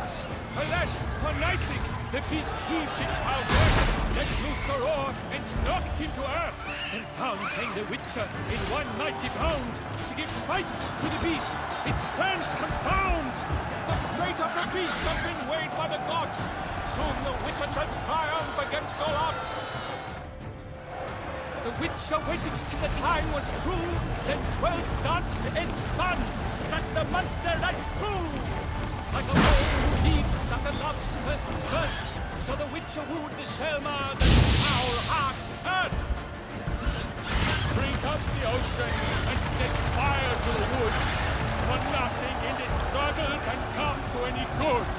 us. Alas, for Nightling, the beast heaved its foul breath, let loose a roar, and knocked him to earth. Then down came the Witcher in one mighty bound, to give fight to the beast, its plans confound. The fate of the beast has been weighed by the gods. Soon the Witcher shall triumph against all odds. The Witcher waited till the time was true, then twirled, danced, and spun, struck the monster right through. Like a bow who leaps after love's first spurt, so the Witcher wooed the Selma that foul heart hurt. Drink up the ocean and set fire to the wood, for nothing in this struggle can come to any good.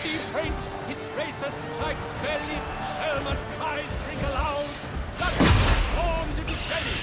He faints, his racer strikes belly, Selma's cries ring aloud, blood forms in his belly.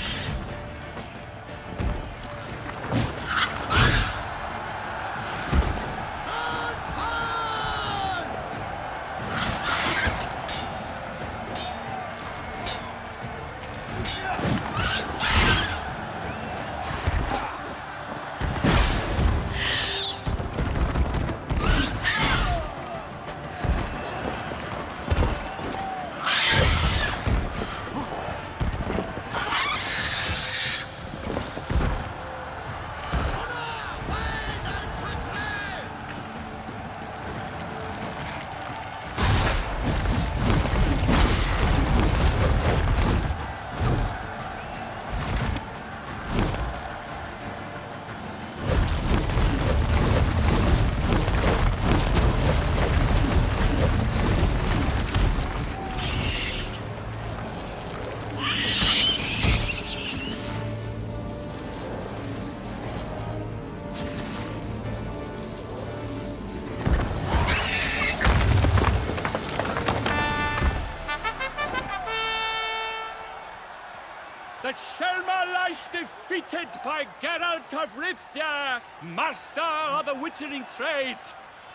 The Selma lies defeated by Geralt of Rivia, master of the witchering trade.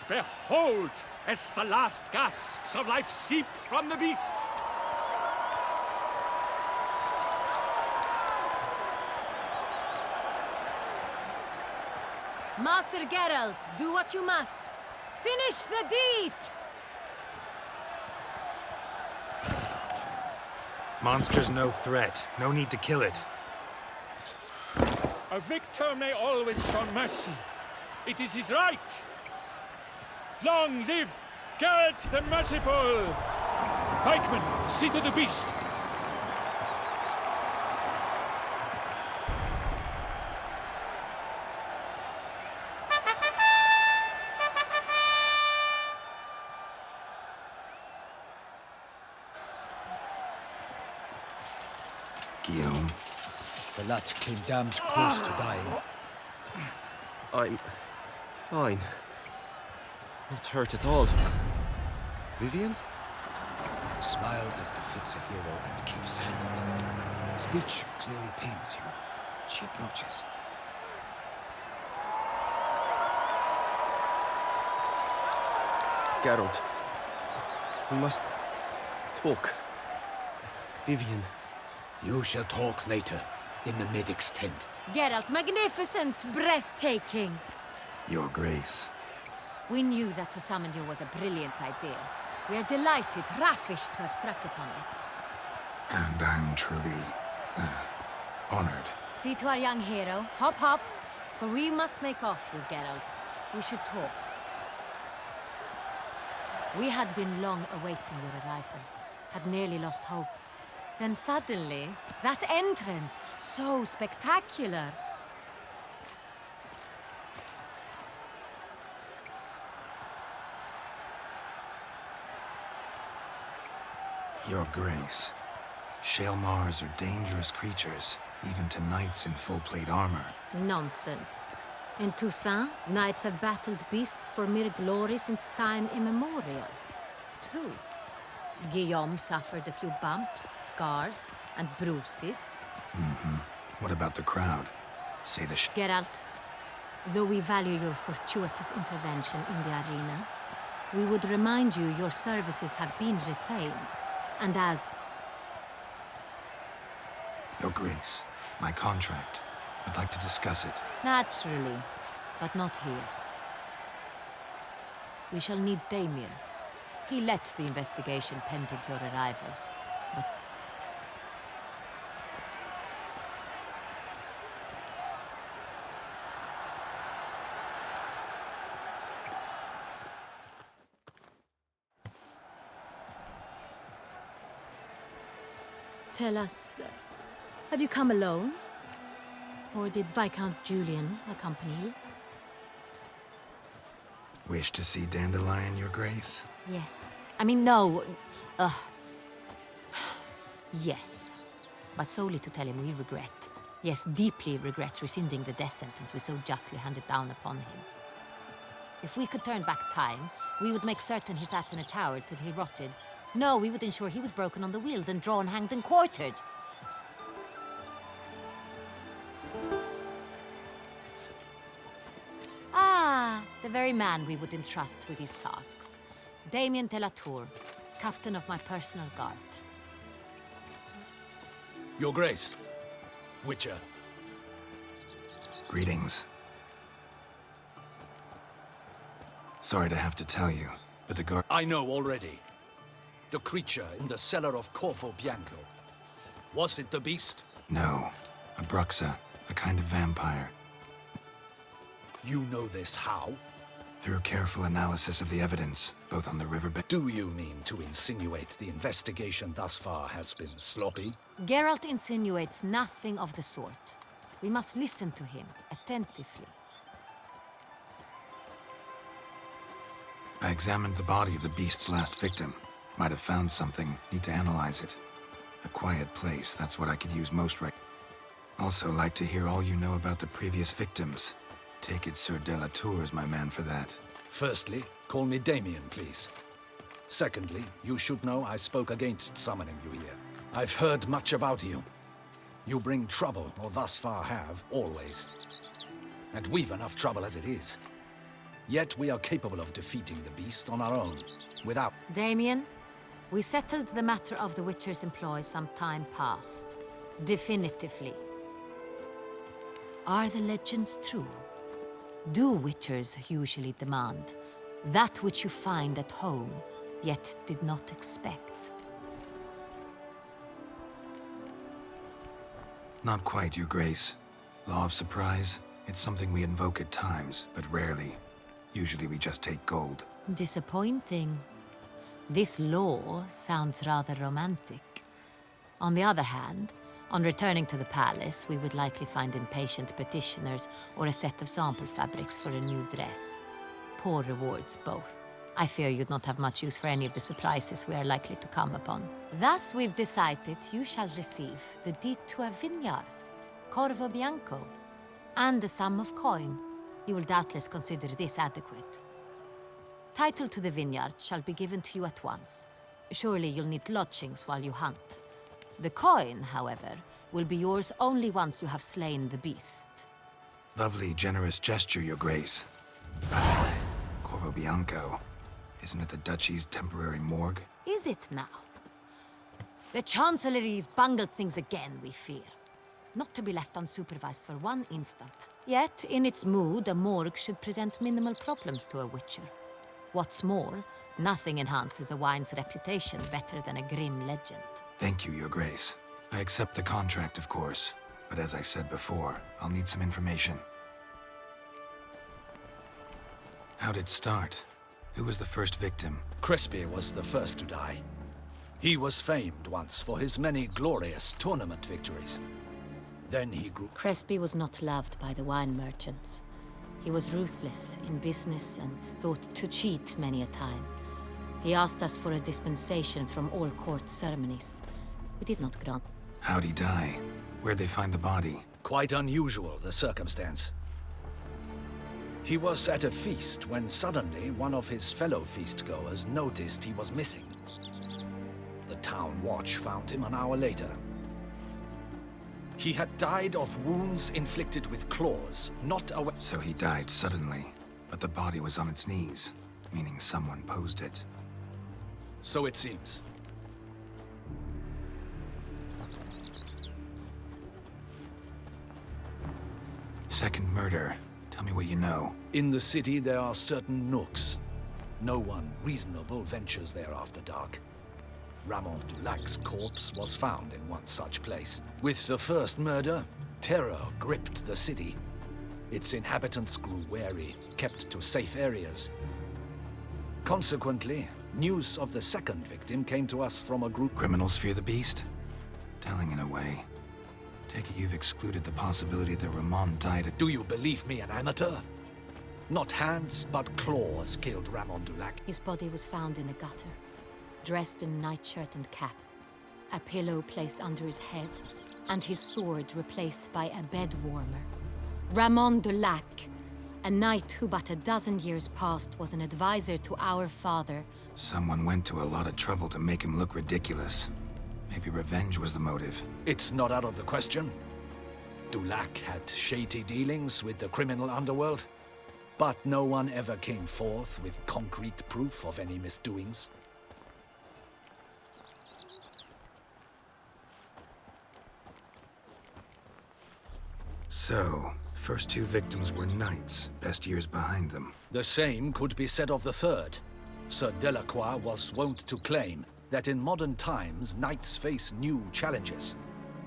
Behold, as the last gasps of life seep from the beast. Master Geralt, do what you must. Finish the deed! Monster's no threat. No need to kill it. A victor may always show mercy. It is his right. Long live Geralt the Merciful! Pikeman, see to the beast. Guillaume. The lad came damned close to dying. I'm fine. Not hurt at all. Vivian? Smile as befits a hero and keep silent. Speech clearly pains you. She approaches. Geralt. We must talk. Vivian. You shall talk later, in the medic's tent. Geralt, magnificent, breathtaking. Your Grace. We knew that to summon you was a brilliant idea. We are delighted, ravished to have struck upon it. And I'm truly... honored. See to our young hero. Hop, hop. For we must make off with Geralt. We should talk. We had been long awaiting your arrival. Had nearly lost hope. Then suddenly, that entrance, so spectacular. Your Grace. Shaelmars are dangerous creatures, even to knights in full-plate armor. Nonsense. In Toussaint, knights have battled beasts for mere glory since time immemorial. True. Guillaume suffered a few bumps, scars, and bruises. What about the crowd? Say the Geralt, though we value your fortuitous intervention in the arena, we would remind you your services have been retained. And as Your Grace, my contract. I'd like to discuss it. naturally, but not here. We shall need Damien. He led the investigation pending your arrival. But tell us, have you come alone? Or did Viscount Julian accompany you? Wish to see Dandelion, Your Grace? Yes. I mean, no. Yes. But solely to tell him we regret. Yes, deeply regret rescinding the death sentence we so justly handed down upon him. If we could turn back time, we would make certain he sat in a tower till he rotted. No, we would ensure he was broken on the wheel, then drawn, hanged, and quartered. Ah, the very man we would entrust with these tasks. Damien de la Tour, captain of my personal guard. Your Grace. Witcher. Greetings. Sorry to have to tell you, but the guard... I know already. The creature in the cellar of Corvo Bianco. Was it the beast? No. A Bruxa, a kind of vampire. You know this how? Through careful analysis of the evidence, both on the riverbed... Do you mean to insinuate the investigation thus far has been sloppy? Geralt insinuates nothing of the sort. We must listen to him attentively. I examined the body of the beast's last victim. Might have found something. Need to analyze it. A quiet place, that's what I could use most right. Also like to hear all you know about the previous victims. Take it Sir de la Tour is my man for that. Firstly, call me Damien, please. Secondly, you should know I spoke against summoning you here. I've heard much about you. You bring trouble, or thus far have, always. And we've enough trouble as it is. Yet we are capable of defeating the beast on our own, without... Damien, we settled the matter of the Witcher's employ some time past. Definitively. Are the legends true? Do Witchers usually demand that which you find at home, yet did not expect? Not quite, Your Grace. Law of surprise, it's something we invoke at times, but rarely. Usually we just take gold. Disappointing. This law sounds rather romantic. On the other hand, on returning to the palace, we would likely find impatient petitioners or a set of sample fabrics for a new dress. Poor rewards, both. I fear you'd not have much use for any of the surprises we are likely to come upon. Thus, we've decided you shall receive the deed to a vineyard, Corvo Bianco, and the sum of coin. You will doubtless consider this adequate. Title to the vineyard shall be given to you at once. Surely you'll need lodgings while you hunt. The coin, however, will be yours only once you have slain the beast. Lovely, generous gesture, Your Grace. Corvo Bianco. Isn't it the Duchy's temporary morgue? Is it now? The Chancellery's bungled things again, we fear. Not to be left unsupervised for one instant. Yet, in its mood, a morgue should present minimal problems to a Witcher. What's more, nothing enhances a wine's reputation better than a grim legend. Thank you, Your Grace. I accept the contract, of course. But as I said before, I'll need some information. How'd it start? Who was the first victim? Crespi was the first to die. He was famed once for his many glorious tournament victories. Then he grew... Crespi was not loved by the wine merchants. He was ruthless in business and thought to cheat many a time. He asked us for a dispensation from all court ceremonies. We did not grant. How'd he die? Where'd they find the body? Quite unusual, the circumstance. He was at a feast when suddenly one of his fellow feastgoers noticed he was missing. The town watch found him an hour later. He had died of wounds inflicted with claws, not away. So he died suddenly, but the body was on its knees, meaning someone posed it. So it seems. second murder. Tell me what you know. In the city, there are certain nooks. No one reasonable ventures there after dark. Ramon Dulac's corpse was found in one such place. With the first murder, terror gripped the city. Its inhabitants grew wary, kept to safe areas. Consequently, news of the second victim came to us from a group... Criminals fear the beast? Telling in a way. Take it you've excluded the possibility that Ramon died at... Do you believe me an amateur? Not hands, but claws killed Ramon Dulac. His body was found in the gutter, dressed in nightshirt and cap, a pillow placed under his head, and his sword replaced by a bed warmer. Ramon Dulac, a knight who but a dozen years past was an advisor to our father. Someone went to a lot of trouble to make him look ridiculous. Maybe revenge was the motive. It's not out of the question. Dulac had shady dealings with the criminal underworld, but no one ever came forth with concrete proof of any misdoings. So, first two victims were knights, best years behind them. The same could be said of the third. Sir Delacroix was wont to claim that in modern times, knights face new challenges,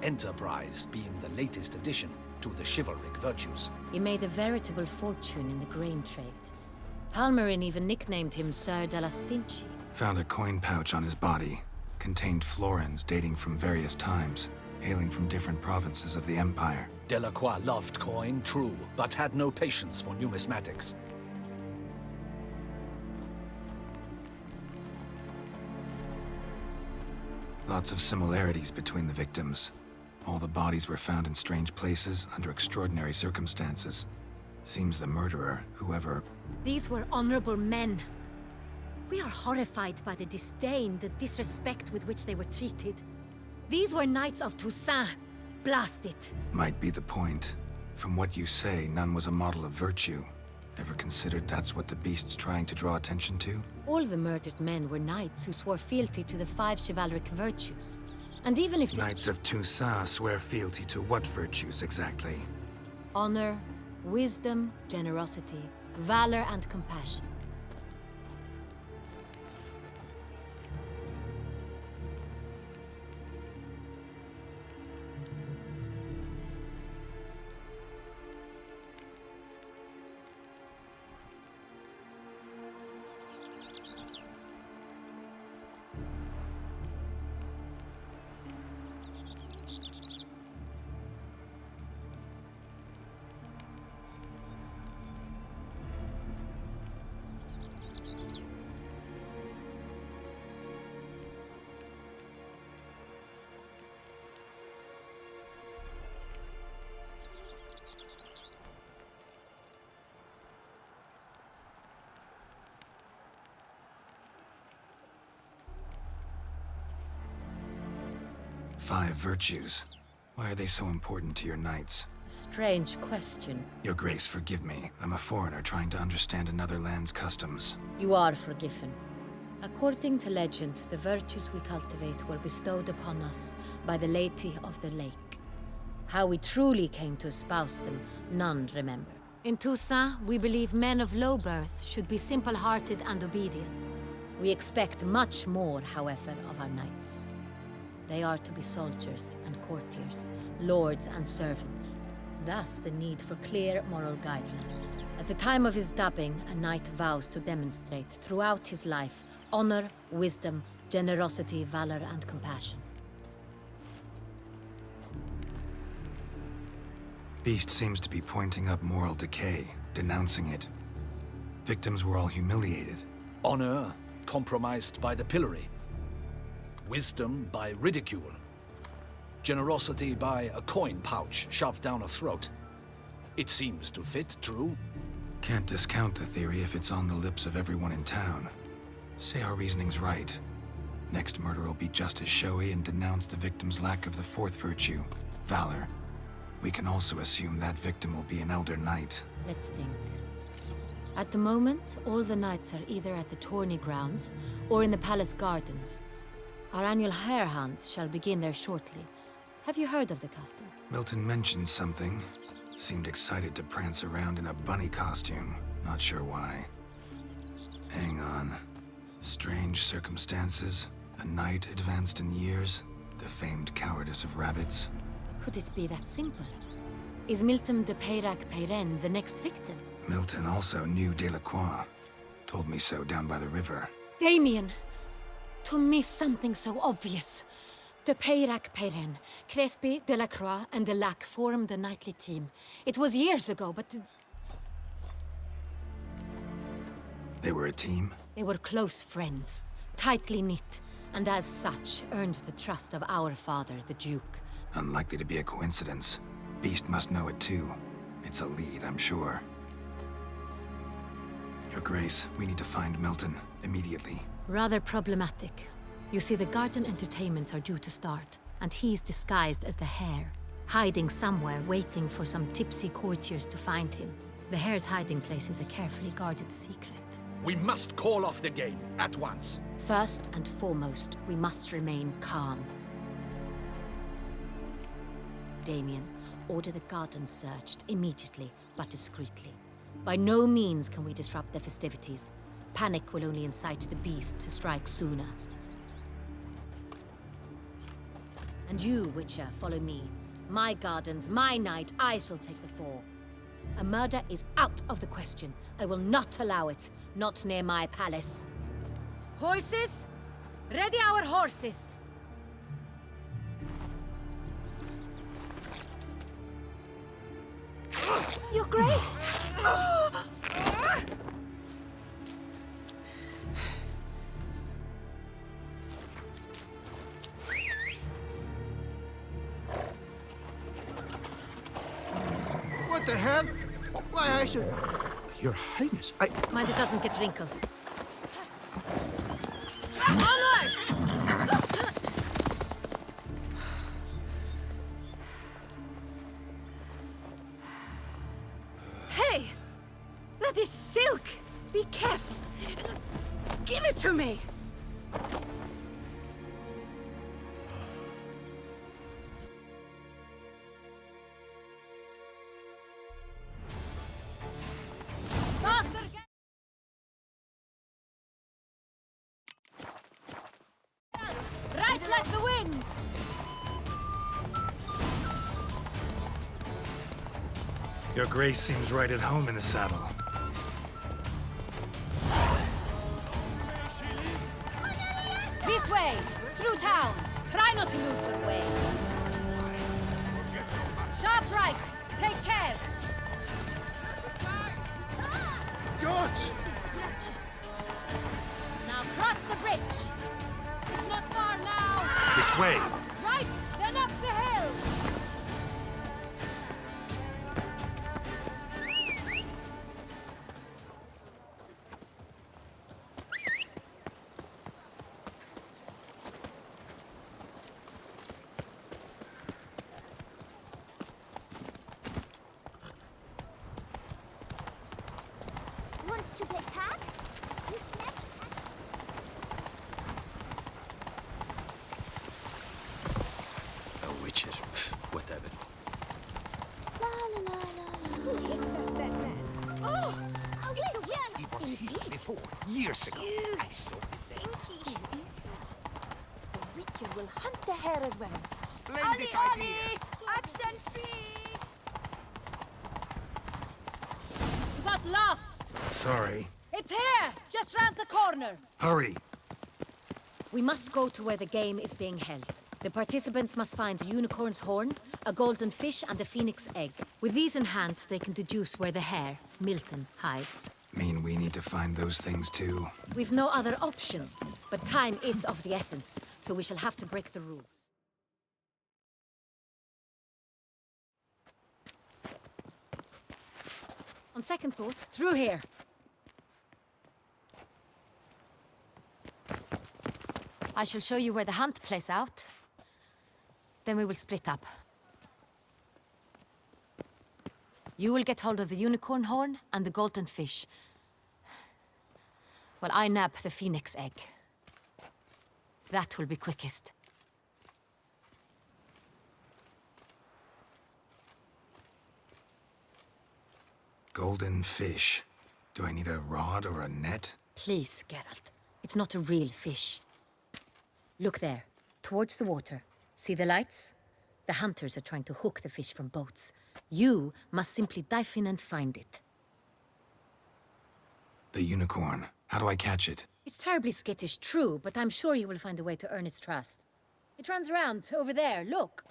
enterprise being the latest addition to the chivalric virtues. He made a veritable fortune in the grain trade. Palmerin even nicknamed him Sir de la Stinchi. Found a coin pouch on his body. Contained florins dating from various times, hailing from different provinces of the Empire. Delacroix loved coin, true, but had no patience for numismatics. Lots of similarities between the victims. All the bodies were found in strange places under extraordinary circumstances. Seems the murderer, whoever... These were honorable men. We are horrified by the disdain, the disrespect with which they were treated. These were knights of Toussaint. Blast it. Might be the point. From what you say, none was a model of virtue. Ever considered that's what the beast's trying to draw attention to? All the murdered men were knights who swore fealty to the 5 chivalric virtues. And even if Knights of Toussaint swear fealty to what virtues exactly? honor, wisdom, generosity, valor, and compassion. Five virtues. Why are they so important to your knights? Strange question. Your Grace, forgive me. I'm a foreigner trying to understand another land's customs. You are forgiven. According to legend, the virtues we cultivate were bestowed upon us by the Lady of the Lake. How we truly came to espouse them, none remember. In Toussaint, we believe men of low birth should be simple-hearted and obedient. We expect much more, however, of our knights. They are to be soldiers and courtiers, lords and servants. Thus, the need for clear moral guidelines. At the time of his dubbing, a knight vows to demonstrate throughout his life honor, wisdom, generosity, valor, and compassion. Beast seems to be pointing up moral decay, denouncing it. Victims were all humiliated. Honor compromised by the pillory. Wisdom by ridicule. Generosity by a coin pouch shoved down a throat. It seems to fit, true? Can't discount the theory if it's on the lips of everyone in town. Say our reasoning's right. Next murder will be just as showy and denounce the victim's lack of the fourth virtue, valor. We can also assume that victim will be an elder knight. Let's think. At the moment, all the knights are either at the tourney grounds or in the palace gardens. Our annual hare hunt shall begin there shortly. Have you heard of the custom? Milton mentioned something. Seemed excited to prance around in a bunny costume. Not sure why. Hang on. Strange circumstances. A knight advanced in years. The famed cowardice of rabbits. Could it be that simple? Is Milton de Peyrac Peyren the next victim? Milton also knew Delacroix. Told me so down by the river. Damien! To miss something so obvious. De Peyrac Peyren, Crespi, Delacroix, and Delac formed a knightly team. It was years ago, but They were a team? they were close friends, tightly knit, and as such earned the trust of our father, the Duke. Unlikely to be a coincidence. Beast must know it too. It's a lead, I'm sure. Your Grace, we need to find Milton, immediately. Rather problematic. You see, the garden entertainments are due to start, and he's disguised as the Hare, hiding somewhere, waiting for some tipsy courtiers to find him. The Hare's hiding place is a carefully guarded secret. We must call off the game, at once. First and foremost, we must remain calm. Damien, order the garden searched immediately, but discreetly. By no means can we disrupt the festivities. Panic will only incite the beast to strike sooner. And you, Witcher, follow me. My gardens, my night, I shall take the fall. A murder is out of the question. I will not allow it. Not near my palace. Horses? Ready our horses! Your Grace! What the hell? Why, I should... Your Highness, Mind it doesn't get wrinkled. Onward! Hey! That is silk! Be careful! Give it to me! Faster! Right like the wind! Your Grace seems right at home in the saddle. This way! Through town! Try not to lose your way! Sharp right! Take care! God! Now cross the bridge! It's not far now! Which way? Right, then up the hill! Wants to play tag? It's never A Witcher. Whatever. La la la la. Who is that bad man? Oh, it's a witch. He was here before, years ago. I saw Stinky. The Witcher will hunt the hare as well. splendid idea. Accent free. You got lost! Sorry. It's here! Just round the corner! Hurry! We must go to where the game is being held. The participants must find a unicorn's horn, a golden fish, and a phoenix egg. With these in hand, they can deduce where the hare, Milton, hides. Mean we need to find those things too? We've no other option. But time is of the essence, so we shall have to break the rules. On second thought, through here. I shall show you where the hunt plays out. Then we will split up. You will get hold of the unicorn horn and the golden fish. While I nab the phoenix egg. That will be quickest. Golden fish. Do I need a rod or a net? Please, Geralt. It's not a real fish. Look there, towards the water. See the lights? The hunters are trying to hook the fish from boats. You must simply dive in and find it. The unicorn. How do I catch it? It's terribly skittish, true, but I'm sure you will find a way to earn its trust. It runs around, over there, look.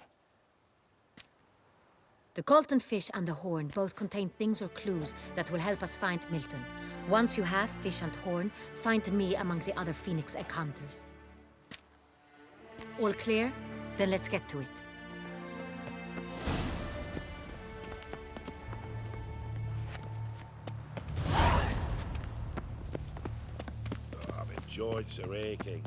The Colton fish and the horn both contain things or clues that will help us find Milton. Once you have fish and horn, find me among the other Phoenix Egg hunters. All clear? Then let's get to it. My joints are aching.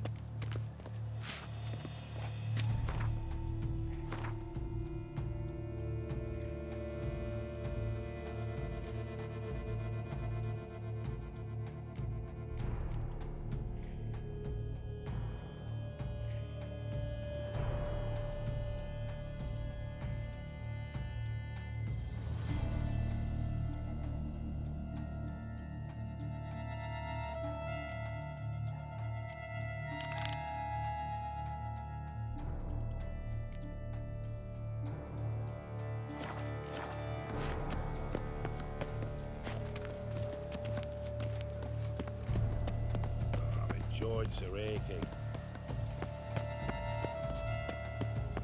Joints are aching.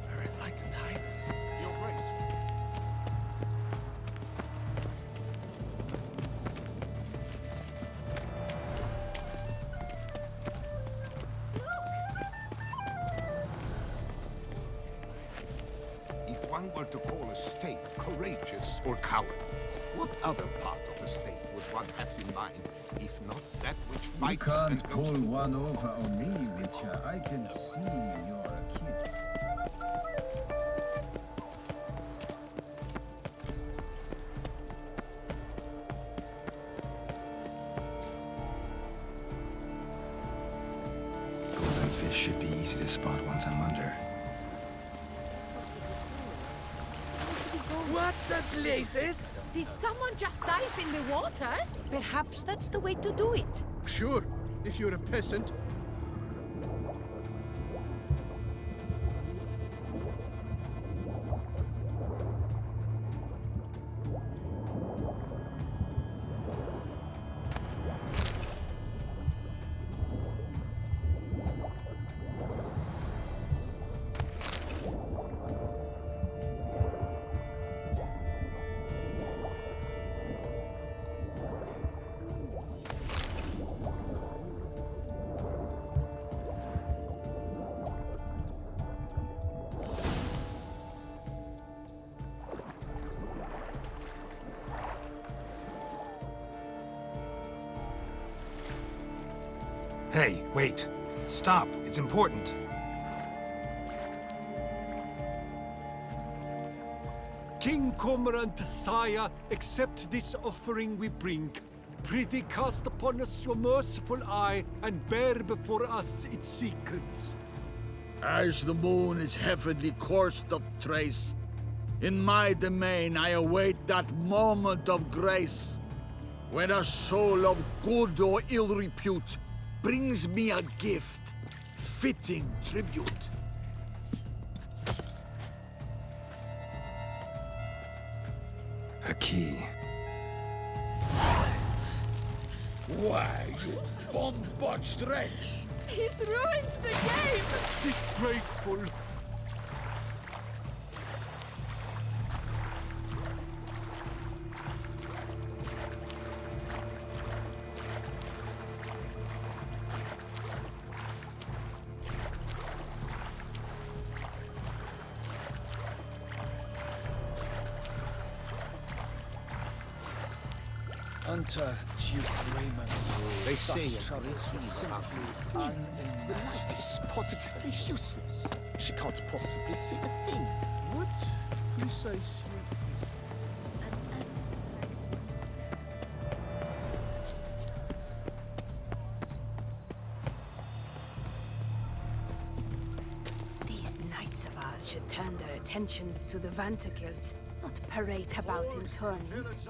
Very enlightened Highness. Your Grace. If one were to call a state courageous or coward, what other part of the state would one have in mind, if not that which You fights can't and goes pull to one war over against on me, the Witcher. I can see you're a kid. Golden fish should be easy to spot once I'm under. What the blazes? Did someone just dive in the water? Perhaps that's the way to do it. Sure, if you're a peasant. Hey, wait. Stop. It's important. King Cormorant, sire, accept this offering we bring. Prithee cast upon us your merciful eye and bear before us its secrets. As the moon is heavily coursed of trace, in my domain I await that moment of grace, when a soul of good or ill repute brings me a gift, fitting tribute. A key. Why, you bomb-botched wretch! He's ruined the game! Disgraceful! Hunter Duke Raymond's They say such trouble a was great deal about simply you. The light is positively useless. She can't possibly see a thing. What precisely? These knights of ours should turn their attentions to the Vanterkills, not parade about in tourneys.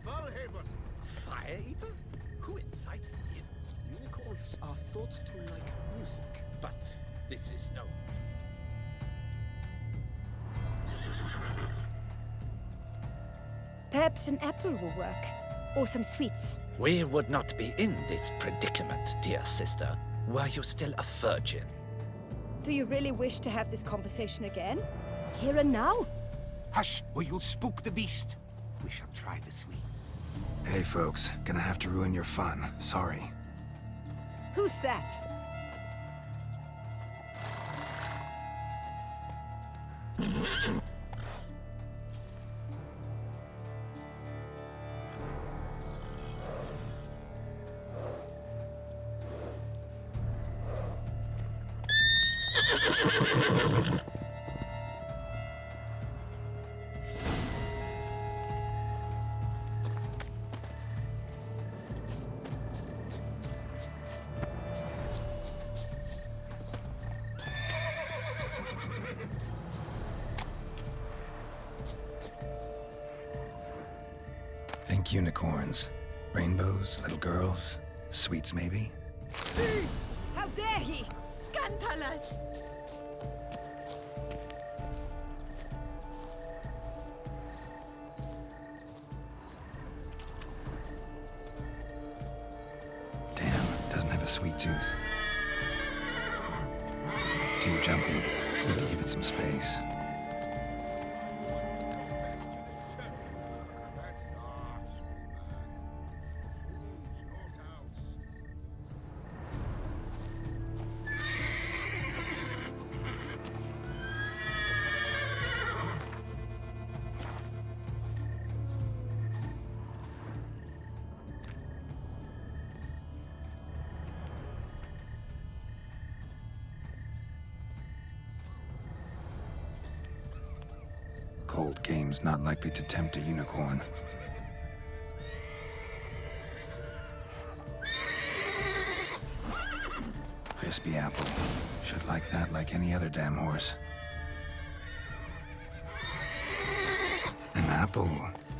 Valhaven! Fire Eater? Who invited him? Unicorns are thought to like music, but this is no. Perhaps an apple will work. Or some sweets. We would not be in this predicament, dear sister, were you still a virgin. Do you really wish to have this conversation again? Here and now? Hush, or you'll spook the beast. We shall try the sweets. Hey folks, gonna have to ruin your fun. Sorry. Who's that? Think unicorns. Rainbows, little girls, sweets maybe? How dare he! Scandalous! Damn, doesn't have a sweet tooth. Too jumpy. Need to give it some space. Cold game's not likely to tempt a unicorn. Crispy apple. Should like that like any other damn horse. An apple.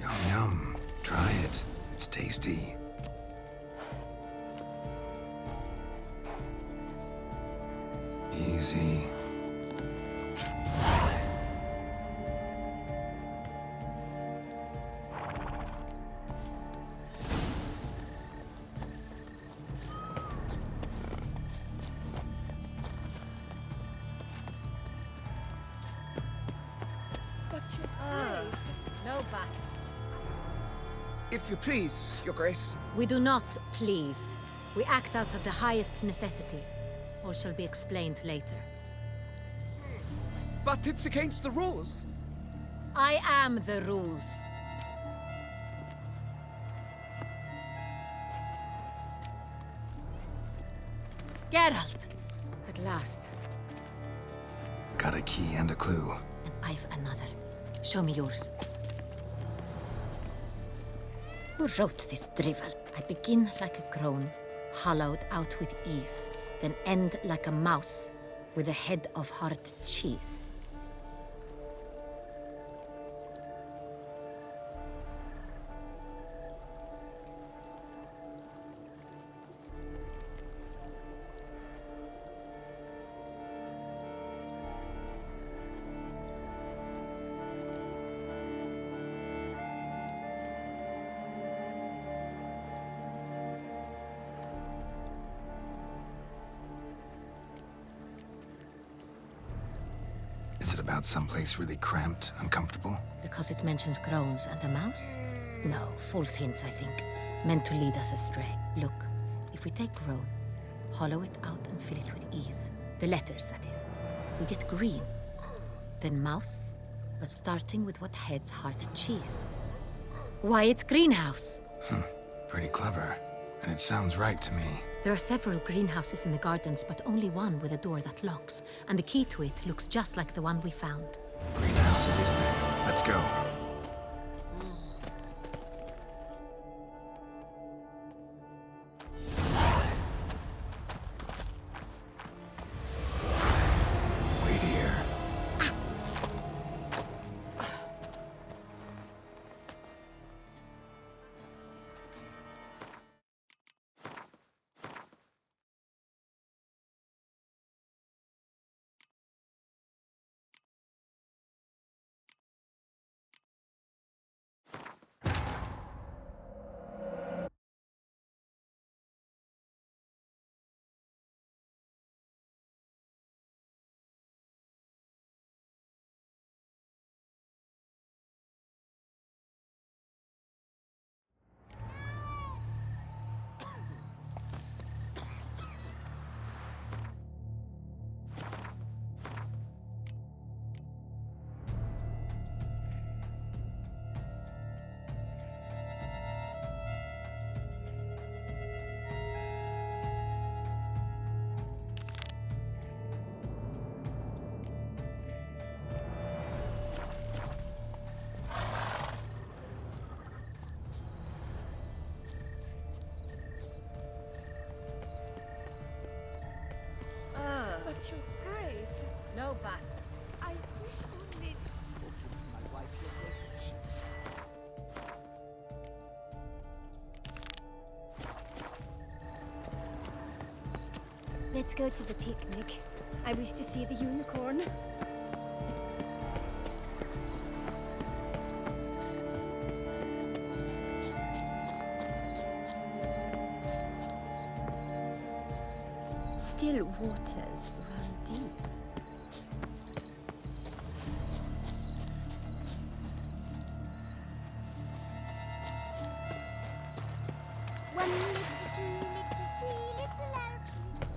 Yum yum. Try it. It's tasty. Easy. No buts. If you please, Your Grace. We do not please. We act out of the highest necessity. All shall be explained later. But it's against the rules. I am the rules. Geralt! At last. Got a key and a clue. And I've another. Show me yours. Who wrote this drivel? I begin like a crone, hollowed out with ease, then end like a mouse with a head of hard cheese. Is it about someplace really cramped, uncomfortable? Because it mentions crones and a mouse? No, false hints, I think. Meant to lead us astray. Look, if we take crone, hollow it out and fill it with ease. The letters, that is. We get green. Then mouse, but starting with what heads hard cheese. Why, it's greenhouse! Pretty clever. And it sounds right to me. There are several greenhouses in the gardens, but only one with a door that locks, and the key to it looks just like the one we found. Greenhouse it is then. Let's go. Wait here. But your grace, No buts. I wish only... Forgive my wife, your grace. Let's go to the picnic. I wish to see the unicorn. Still waters run deep. One little, two little, three little elephants.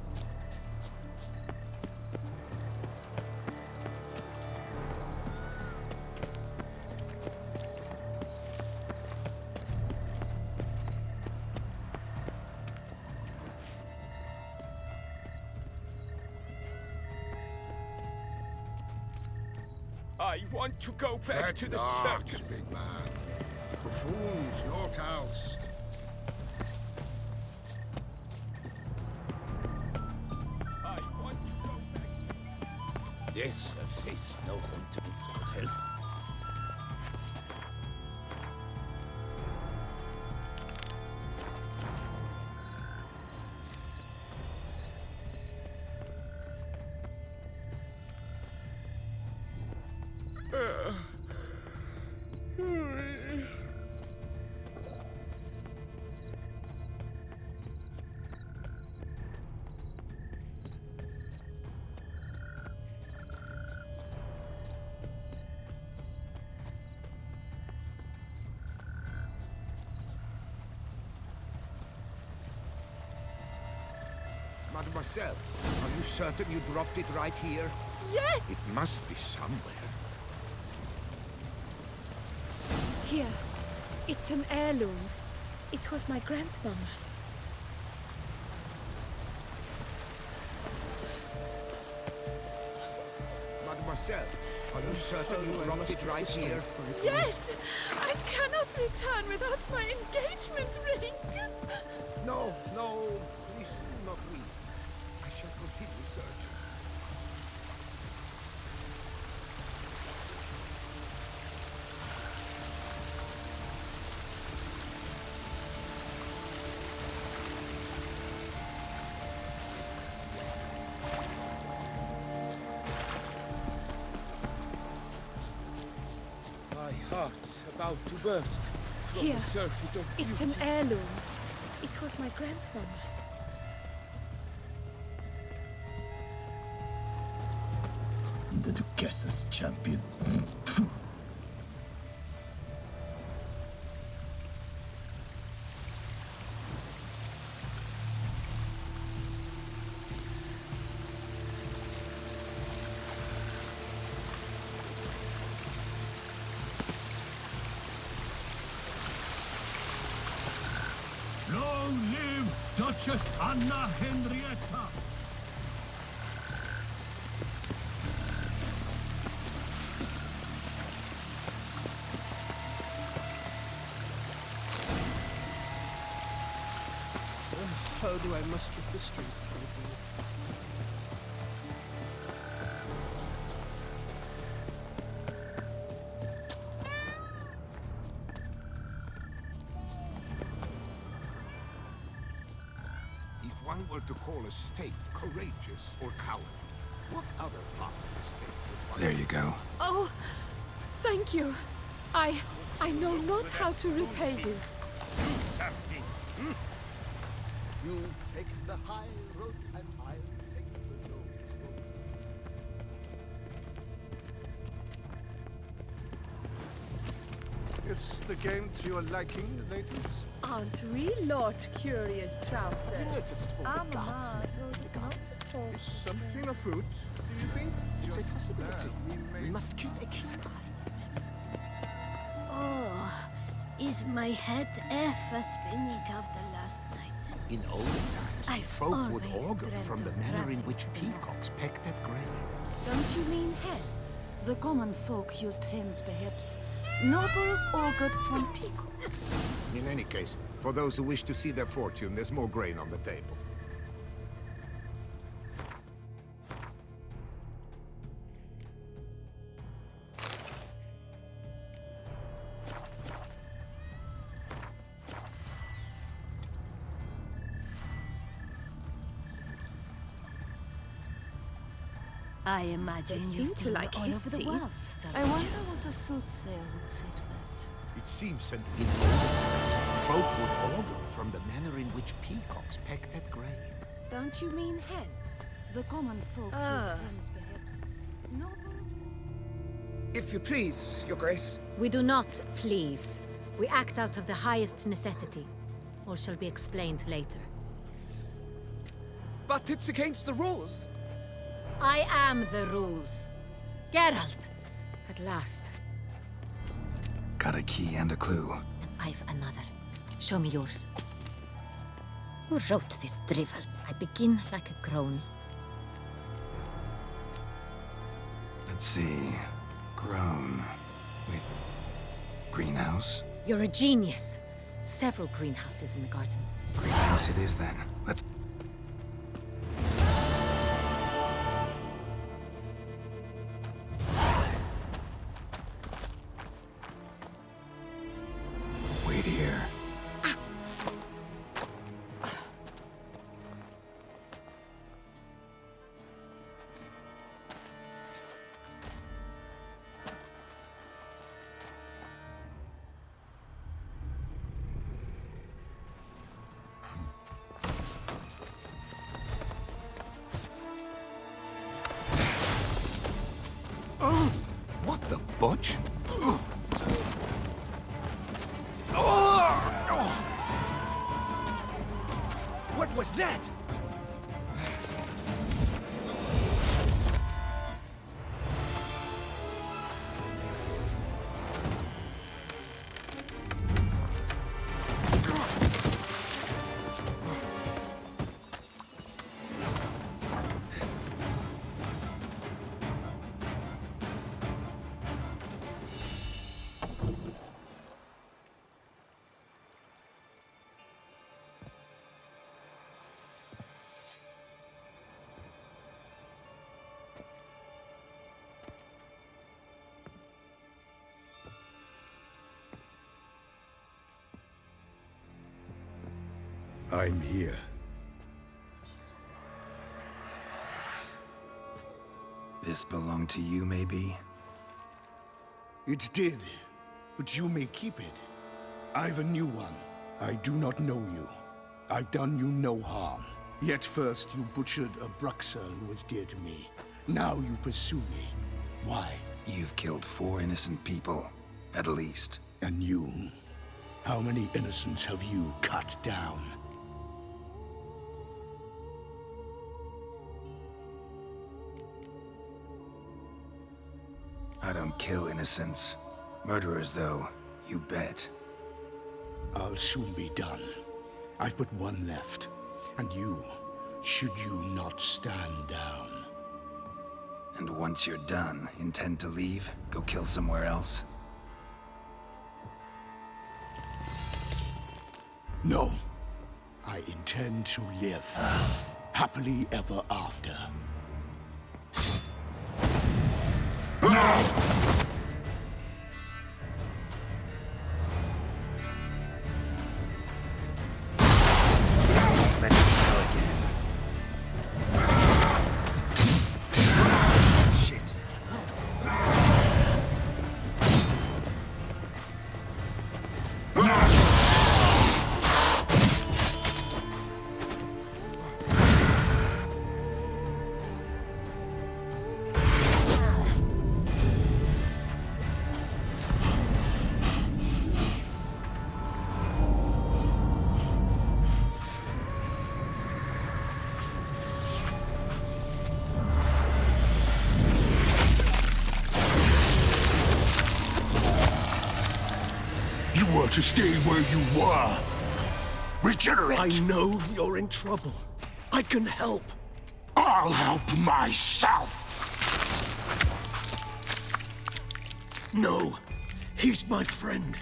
I want to go back to the circus. Big man. Buffoons, not else. I want to go back. Yes, a face no ointments could help. Mademoiselle, are you certain you dropped it right here? Yes! It must be somewhere. Here. It's an heirloom. It was my grandmama's. Mademoiselle, are you certain you dropped it right here? Yes! I cannot return without my engagement ring! No, no, please do not weep. I shall continue searching. My heart's about to burst from Here. the surfeit of It's beauty. an heirloom. It was my grandmama's. The Duchess's champion. Long live Duchess Anna Henrietta! How do I muster the strength, Caliban? If one were to call a state courageous or cowardly, what other part of the state would one... There you go. Oh, thank you. I know not how to repay you. Do something. You take the high roads and I'll take the low roads. Is the game to your liking, ladies? Aren't we, Lord Curious Trouser? Noticed all the guardsmen and the guards. Is something afoot, do you think? It's a Just possibility. that We must keep a keen eye. Oh, is my head ever spinning after last night? In olden times, I've folk would always augur dreamt from the of manner in traveling which with the night. peacocks pecked at grain. Don't you mean heads? The common folk used hens, perhaps. Nobles augured from peacocks. In any case, for those who wish to see their fortune, there's more grain on the table. I imagine They you've seem to been like all his over the world, seats. I wonder what a soothsayer would say to that. It seems that in olden times, folk would augur from the manner in which peacocks pecked at grain. Don't you mean hens? The common folk used hens, perhaps. Nobles. If you please, Your Grace. We do not please. We act out of the highest necessity. All shall be explained later. But it's against the rules. I am the rules. Geralt! At last. Got a key and a clue. And I've another. Show me yours. Who wrote this drivel? I begin like a groan. Let's see. Grown. Wait. Greenhouse? You're a genius. Several greenhouses in the gardens. Greenhouse it is then. Let's... Wait here. What the butch? What was that? I'm here. This belonged to you, maybe? It did, but you may keep it. I've a new one. I do not know you. I've done you no harm. Yet first you butchered a Bruxer who was dear to me. Now you pursue me. Why? You've killed 4 innocent people, at least. And you? How many innocents have you cut down? I don't kill innocents. Murderers, though, you bet. I'll soon be done. I've but one left. And you, should you not stand down. And once you're done, intend to leave? Go kill somewhere else? No. I intend to live. Happily ever after. Let me go again. Shit. You were to stay where you were. Regenerate! I know you're in trouble. I can help. I'll help myself! No, he's my friend.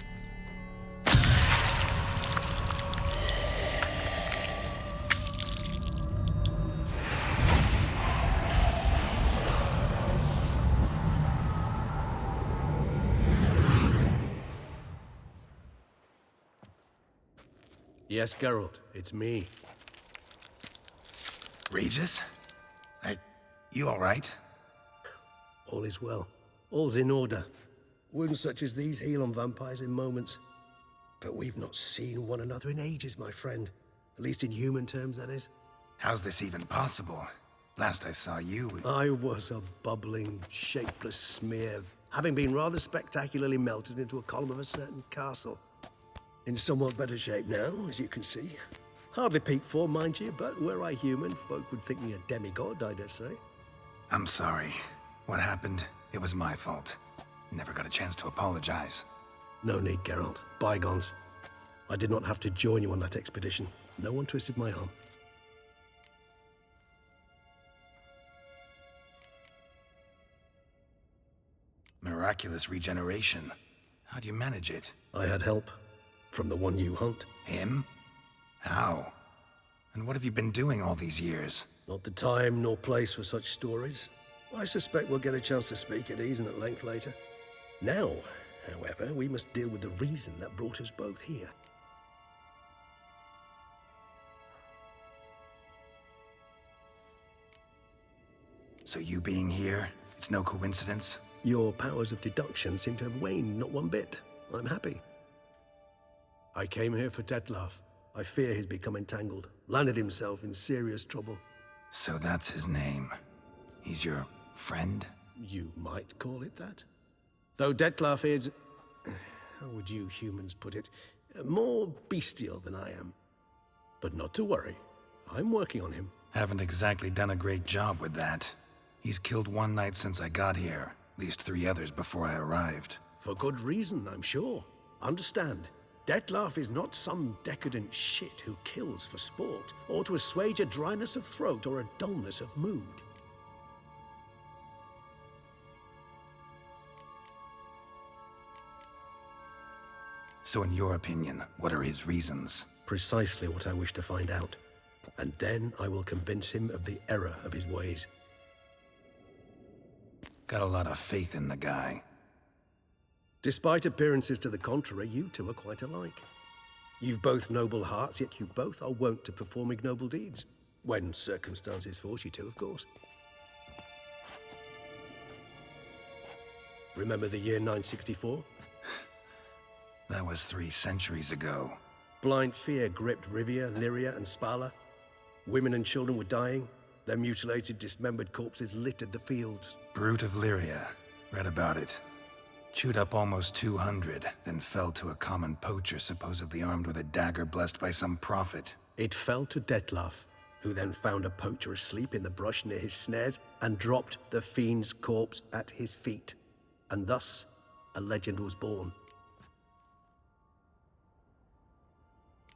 Yes, Geralt, it's me. Regis? You all right? All is well. All's in order. Wounds such as these heal on vampires in moments. But we've not seen one another in ages, my friend. At least in human terms, that is. How's this even possible? Last I saw you... I was a bubbling, shapeless smear, having been rather spectacularly melted into a column of a certain castle. In somewhat better shape now, as you can see. Hardly peak form, mind you, but were I human, folk would think me a demigod, I dare say. I'm sorry. What happened, it was my fault. Never got a chance to apologize. No need, Geralt. Bygones. I did not have to join you on that expedition. No one twisted my arm. Miraculous regeneration. How do you manage it? I had help. From the one you hunt. Him? How? And what have you been doing all these years? Not the time nor place for such stories. I suspect we'll get a chance to speak at ease and at length later. Now, however, we must deal with the reason that brought us both here. So you being here, it's no coincidence? Your powers of deduction seem to have waned not one bit. I'm happy. I came here for Dettlaff. I fear he's become entangled, landed himself in serious trouble. So that's his name. He's your friend? You might call it that. Though Dettlaff is, how would you humans put it, more bestial than I am. But not to worry. I'm working on him. Haven't exactly done a great job with that. He's killed one knight since I got here. At least 3 others before I arrived. For good reason, I'm sure. Understand, Dettlaff is not some decadent shit who kills for sport, or to assuage a dryness of throat or a dullness of mood. So in your opinion, what are his reasons? Precisely what I wish to find out. And then I will convince him of the error of his ways. Got a lot of faith in the guy. Despite appearances to the contrary, you two are quite alike. You've both noble hearts, yet you both are wont to perform ignoble deeds. When circumstances force you to, of course. Remember the year 964? That was 3 centuries ago. Blind fear gripped Rivia, Lyria, and Spala. Women and children were dying. Their mutilated, dismembered corpses littered the fields. Brute of Lyria. Read about it. Chewed up almost 200, then fell to a common poacher supposedly armed with a dagger blessed by some prophet. It fell to Dettlaff, who then found a poacher asleep in the brush near his snares and dropped the fiend's corpse at his feet. And thus, a legend was born.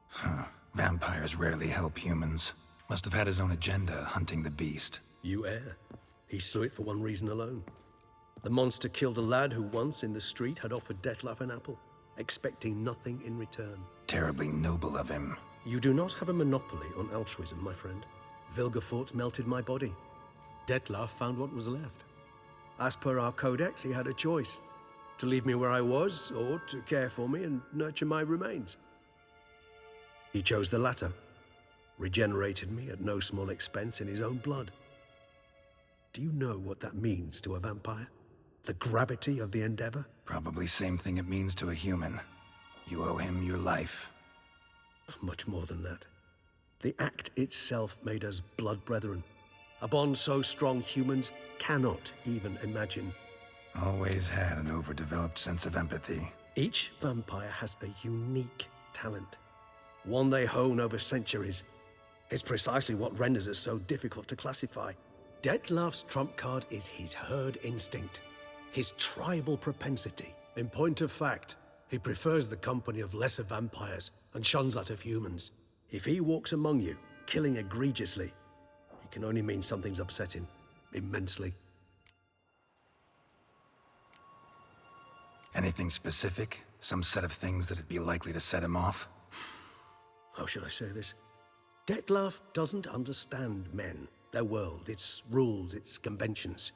Huh. Vampires rarely help humans. Must have had his own agenda, hunting the beast. You err. He slew it for one reason alone. The monster killed a lad who once, in the street, had offered Dettlaff an apple, expecting nothing in return. Terribly noble of him. You do not have a monopoly on altruism, my friend. Vilgefortz melted my body. Dettlaff found what was left. As per our codex, he had a choice. To leave me where I was, or to care for me and nurture my remains. He chose the latter. Regenerated me at no small expense in his own blood. Do you know what that means to a vampire? The gravity of the endeavor? Probably same thing it means to a human. You owe him your life. Much more than that. The act itself made us blood brethren. A bond so strong humans cannot even imagine. Always had an overdeveloped sense of empathy. Each vampire has a unique talent. One they hone over centuries. It's precisely what renders us so difficult to classify. Dettlaff's trump card is his herd instinct, his tribal propensity. In point of fact, he prefers the company of lesser vampires and shuns that of humans. If he walks among you, killing egregiously, it can only mean something's upset him, immensely. Anything specific? Some set of things that'd be likely to set him off? How should I say this? Dettlaff doesn't understand men, their world, its rules, its conventions.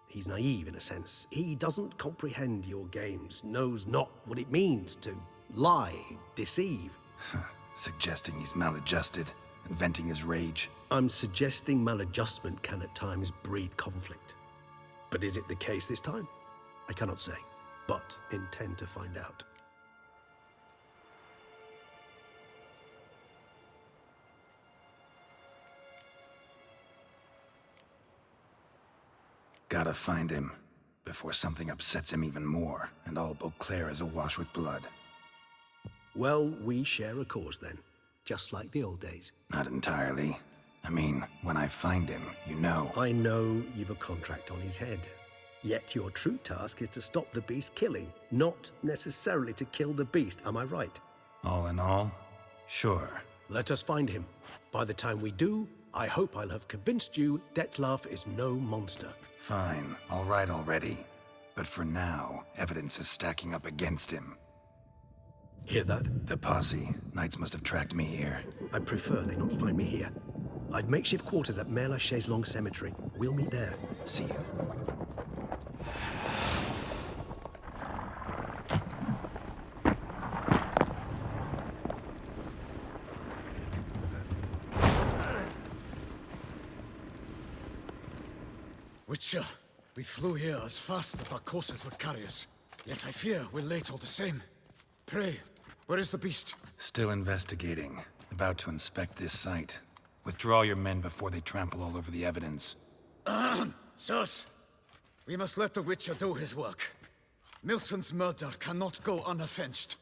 He's naive in a sense. He doesn't comprehend your games, knows not what it means to lie, deceive. Suggesting he's maladjusted and venting his rage. I'm suggesting maladjustment can at times breed conflict. But is it the case this time? I cannot say, but intend to find out. Gotta find him, before something upsets him even more, and all Beauclair is awash with blood. Well, we share a cause then, just like the old days. Not entirely. I mean, when I find him, you know. I know you've a contract on his head. Yet your true task is to stop the beast killing, not necessarily to kill the beast, am I right? All in all, sure. Let us find him. By the time we do, I hope I'll have convinced you Dettlaff is no monster. Fine, all right already. But for now, evidence is stacking up against him. Hear that? The posse. Knights must have tracked me here. I'd prefer they not find me here. I've makeshift quarters at Mère la Chaise-Longue Cemetery. We'll meet there. See you. Witcher, we flew here as fast as our courses would carry us. Yet I fear we're late all the same. Pray, where is the beast? Still investigating. About to inspect this site. Withdraw your men before they trample all over the evidence. Sirs, we must let the Witcher do his work. Milton's murder cannot go unavenged.